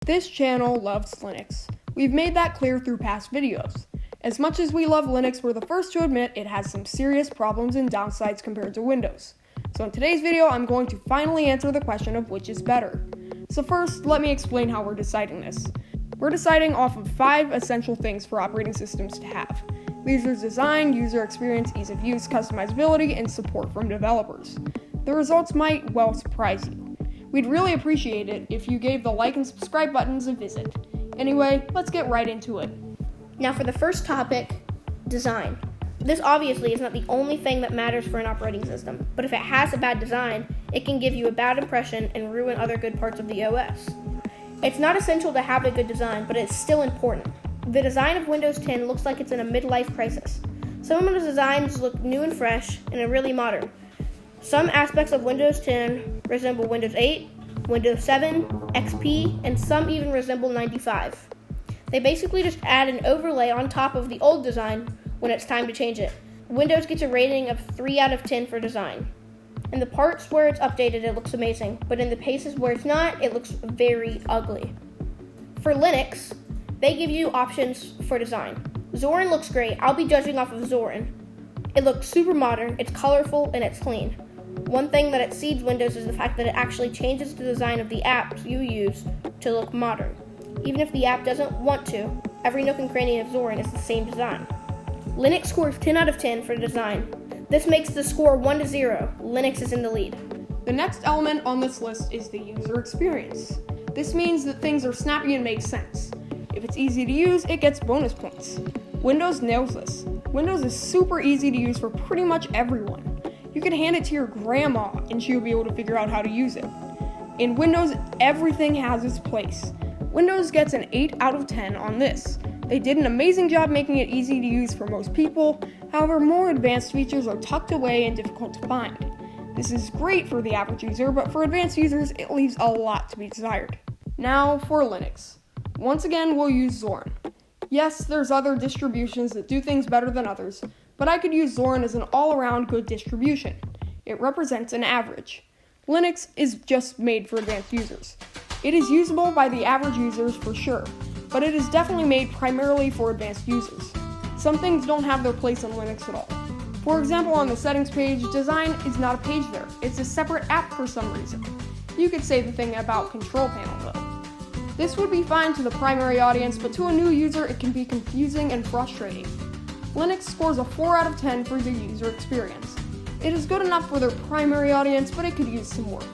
This channel loves Linux. We've made that clear through past videos. As much as we love Linux, we're the first to admit it has some serious problems and downsides compared to Windows. So in today's video, I'm going to finally answer the question of which is better. So first, let me explain how we're deciding this. We're deciding off of 5 essential things for operating systems to have: user design, user experience, ease of use, customizability, and support from developers. The results might well surprise you. We'd really appreciate it if you gave the like and subscribe buttons a visit. Anyway, let's get right into it. Now for the first topic, design. This obviously is not the only thing that matters for an operating system, but if it has a bad design, it can give you a bad impression and ruin other good parts of the OS. It's not essential to have a good design, but it's still important. The design of Windows 10 looks like it's in a midlife crisis. Some of the designs look new and fresh and are really modern. Some aspects of Windows 10 resemble Windows 8, Windows 7, XP, and some even resemble 95. They basically just add an overlay on top of the old design when it's time to change it. Windows gets a rating of 3 out of 10 for design. In the parts where it's updated, it looks amazing, but in the places where it's not, it looks very ugly. For Linux, they give you options for design. Zorin looks great. I'll be judging off of Zorin. It looks super modern, it's colorful, and it's clean. One thing that exceeds Windows is the fact that it actually changes the design of the apps you use to look modern. Even if the app doesn't want to, every nook and cranny of Zorin is the same design. Linux scores 10 out of 10 for design. This makes the score 1-0. Linux is in the lead. The next element on this list is the user experience. This means that things are snappy and make sense. If it's easy to use, it gets bonus points. Windows nails this. Windows is super easy to use for pretty much everyone. You can hand it to your grandma and she'll be able to figure out how to use it. In Windows, everything has its place. Windows gets an 8 out of 10 on this. They did an amazing job making it easy to use for most people. However, more advanced features are tucked away and difficult to find. This is great for the average user, but for advanced users, it leaves a lot to be desired. Now for Linux. Once again, we'll use Zorin. Yes, there's other distributions that do things better than others, but I could use Zorin as an all-around good distribution. It represents an average. Linux is just made for advanced users. It is usable by the average users for sure, but it is definitely made primarily for advanced users. Some things don't have their place in Linux at all. For example, on the settings page, design is not a page there. It's a separate app for some reason. You could say the thing about control panel though. This would be fine to the primary audience, but to a new user it can be confusing and frustrating. Linux scores a 4 out of 10 for the user experience. It is good enough for their primary audience, but it could use some work.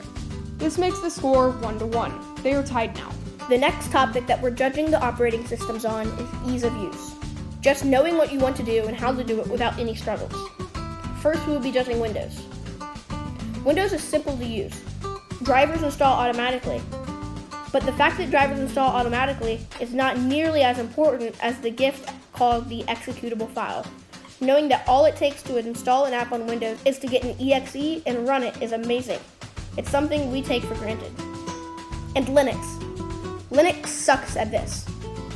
This makes the score 1-1. They are tied now. The next topic that we're judging the operating systems on is ease of use. Just knowing what you want to do and how to do it without any struggles. First, we will be judging Windows. Windows is simple to use. Drivers install automatically. But the fact that drivers install automatically is not nearly as important as the gift called the executable file. Knowing that all it takes to install an app on Windows is to get an exe and run it is amazing. It's something we take for granted. And Linux. Linux sucks at this.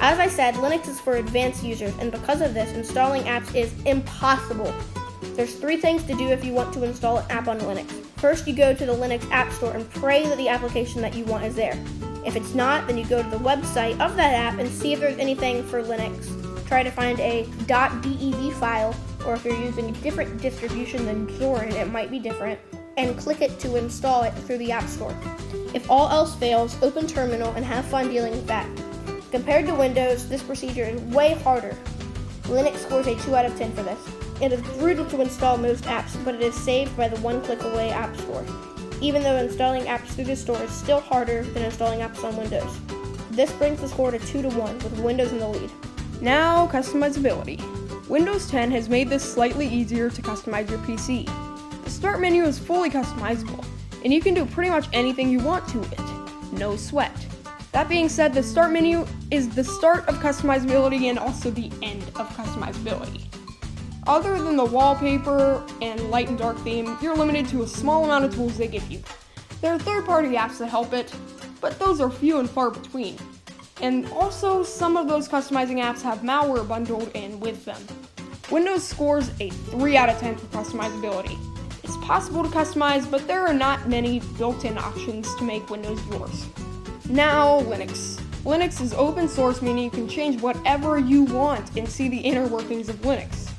As I said, Linux is for advanced users, and because of this, installing apps is impossible. There's 3 things to do if you want to install an app on Linux. First, you go to the Linux App Store and pray that the application that you want is there. If it's not, then you go to the website of that app and see if there's anything for Linux. Try to find a .dev file, or if you're using a different distribution than Zorin, it might be different, and click it to install it through the App Store. If all else fails, open Terminal and have fun dealing with that. Compared to Windows, this procedure is way harder. Linux scores a 2 out of 10 for this. It is brutal to install most apps, but it is saved by the one-click-away App Store. Even though installing apps through the store is still harder than installing apps on Windows. This brings the score to 2-1, with Windows in the lead. Now, customizability. Windows 10 has made this slightly easier to customize your PC. The start menu is fully customizable, and you can do pretty much anything you want to it. No sweat. That being said, the start menu is the start of customizability and also the end of customizability. Other than the wallpaper and light and dark theme, you're limited to a small amount of tools they give you. There are third-party apps that help it, but those are few and far between. And also, some of those customizing apps have malware bundled in with them. Windows scores a 3 out of 10 for customizability. It's possible to customize, but there are not many built-in options to make Windows yours. Now, Linux. Linux is open source, meaning you can change whatever you want and see the inner workings of Linux.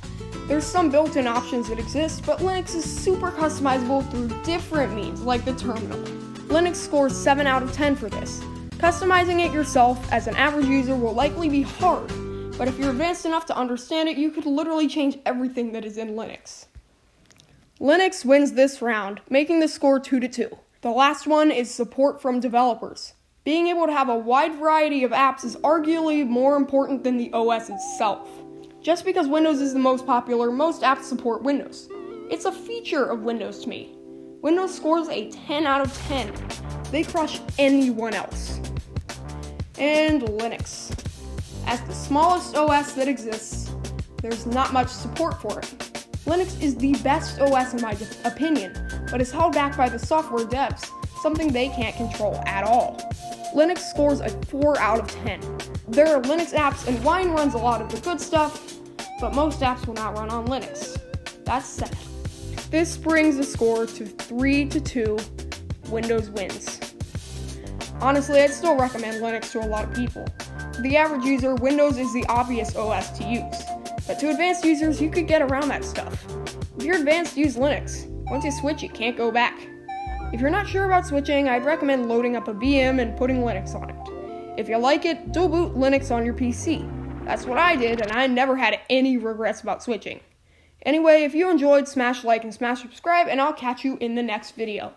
There's some built-in options that exist, but Linux is super customizable through different means, like the terminal. Linux scores 7 out of 10 for this. Customizing it yourself as an average user will likely be hard, but if you're advanced enough to understand it, you could literally change everything that is in Linux. Linux wins this round, making the score 2-2. The last one is support from developers. Being able to have a wide variety of apps is arguably more important than the OS itself. Just because Windows is the most popular, most apps support Windows. It's a feature of Windows to me. Windows scores a 10 out of 10. They crush anyone else. And Linux. As the smallest OS that exists, there's not much support for it. Linux is the best OS in my opinion, but is held back by the software devs, something they can't control at all. Linux scores a 4 out of 10. There are Linux apps and Wine runs a lot of the good stuff, but most apps will not run on Linux. That's sad. This brings the score to 3-2. Windows wins. Honestly, I'd still recommend Linux to a lot of people. For the average user, Windows is the obvious OS to use. But to advanced users, you could get around that stuff. If you're advanced, use Linux. Once you switch, you can't go back. If you're not sure about switching, I'd recommend loading up a VM and putting Linux on it. If you like it, dual boot Linux on your PC. That's what I did, and I never had any regrets about switching. Anyway, if you enjoyed, smash like and smash subscribe, and I'll catch you in the next video.